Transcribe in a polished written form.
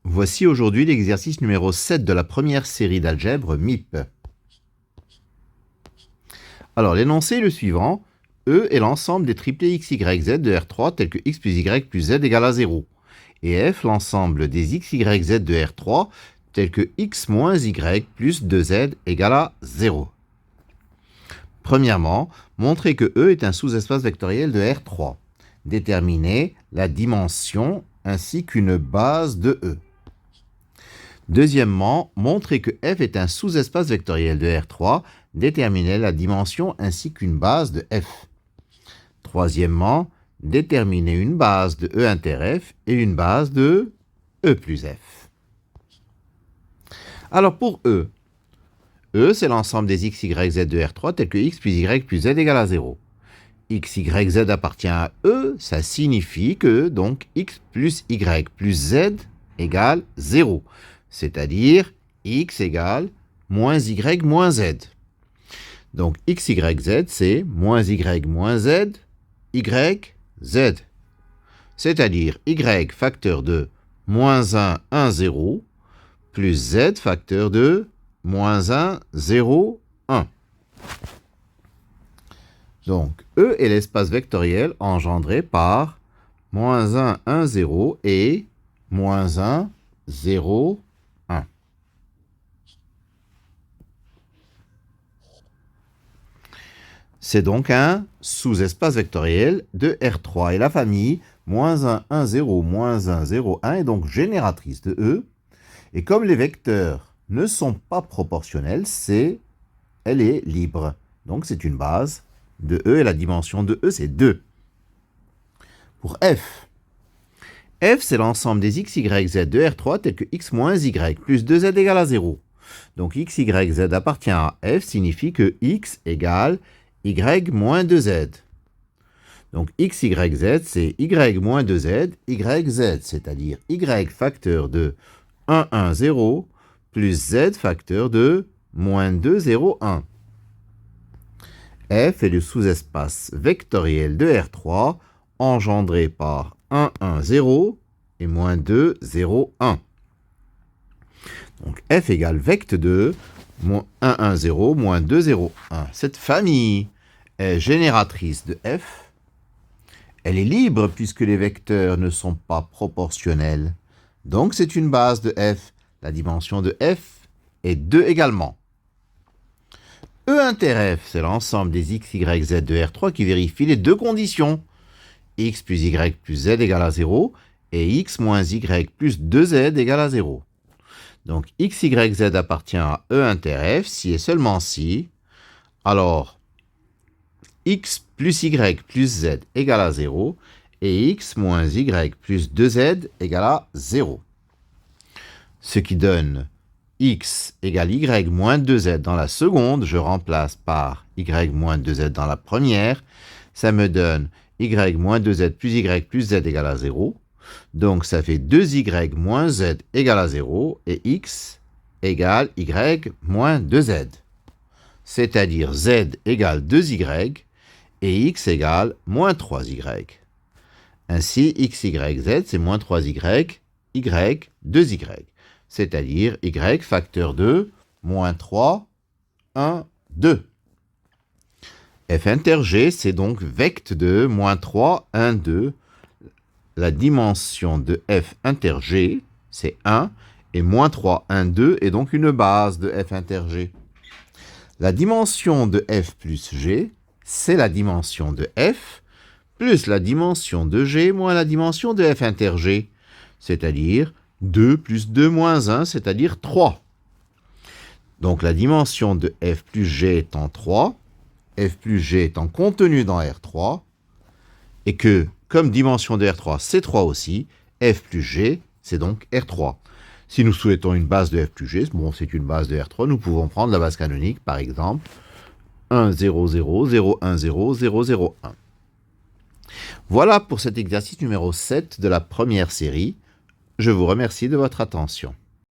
Voici aujourd'hui l'exercice numéro 7 de la première série d'algèbre MIP. Alors l'énoncé est le suivant. E est l'ensemble des triplés x, y, z de R3 tels que x plus y plus z égale à 0. Et F l'ensemble des x, y, z de R3 tels que x moins y plus 2z égale à 0. Premièrement, montrez que E est un sous-espace vectoriel de R3. Déterminez la dimension ainsi qu'une base de E. Deuxièmement, montrez que F est un sous-espace vectoriel de R3. Déterminez la dimension ainsi qu'une base de F. Troisièmement, déterminez une base de E inter F et une base de E plus F. Alors pour E, c'est l'ensemble des x, y, z de R3 tels que x plus y plus z égale à 0. X, y, z appartient à E, ça signifie que donc x plus y plus z égale 0. C'est-à-dire x égale moins y moins z. Donc x, y, z, c'est moins y moins z, y, z. C'est-à-dire y facteur de moins 1, 1, 0, plus z facteur de moins 1, 0, 1. Donc E est l'espace vectoriel engendré par moins 1, 1, 0 et moins 1, 0, 1. C'est donc un sous-espace vectoriel de R3. Et la famille moins 1, 1, 0, moins 1, 0, 1 est donc génératrice de E. Et comme les vecteurs ne sont pas proportionnels, elle est libre. Donc c'est une base de E et la dimension de E c'est 2. Pour F, c'est l'ensemble des x, y, z de R3 tels que x moins y plus 2z égale à 0. Donc x, y, z appartient à F signifie que x égale y moins 2z. Donc x, y, z, c'est y moins 2z, y, z, c'est-à-dire y facteur de 1, 1, 0, plus z facteur de moins 2, 0, 1. F est le sous-espace vectoriel de R3 engendré par 1, 1, 0 et moins 2, 0, 1. Donc F égale vect de 1, 1, 0, moins 2, 0, 1. Cette famille est génératrice de F. Elle est libre puisque les vecteurs ne sont pas proportionnels. Donc c'est une base de F. La dimension de F est 2 également. E inter F, c'est l'ensemble des x, y, z de R3 qui vérifie les deux conditions. X plus y plus z égale à 0 et x moins y plus 2z égale à 0. Donc x, y, z appartient à E inter F si et seulement si. Alors, x plus y plus z égale à 0 et x moins y plus 2z égale à 0. Ce qui donne x égale y moins 2z dans la seconde, je remplace par y moins 2z dans la première, ça me donne y moins 2z plus y plus z égale à 0. Donc ça fait 2y moins z égale à 0 et x égale y moins 2z. C'est-à-dire z égale 2y et x égale moins 3y. Ainsi, x, y, z, c'est moins 3y, y, 2y. C'est-à-dire y facteur de moins 3, 1, 2. F inter G, c'est donc vect de moins 3, 1, 2. La dimension de F inter G, c'est 1, et moins 3, 1, 2 est donc une base de F inter G. La dimension de F plus G, c'est la dimension de F, plus la dimension de G moins la dimension de F inter G, c'est-à-dire 2 plus 2 moins 1, c'est-à-dire 3. Donc la dimension de F plus G étant 3, F plus G étant contenu dans R3, et que, comme dimension de R3, c'est 3 aussi, F plus G, c'est donc R3. Si nous souhaitons une base de F plus G, bon, c'est une base de R3, nous pouvons prendre la base canonique, par exemple, 1, 0, 0, 0, 1, 0, 0, 0, 1. Voilà pour cet exercice numéro 7 de la première série. Je vous remercie de votre attention.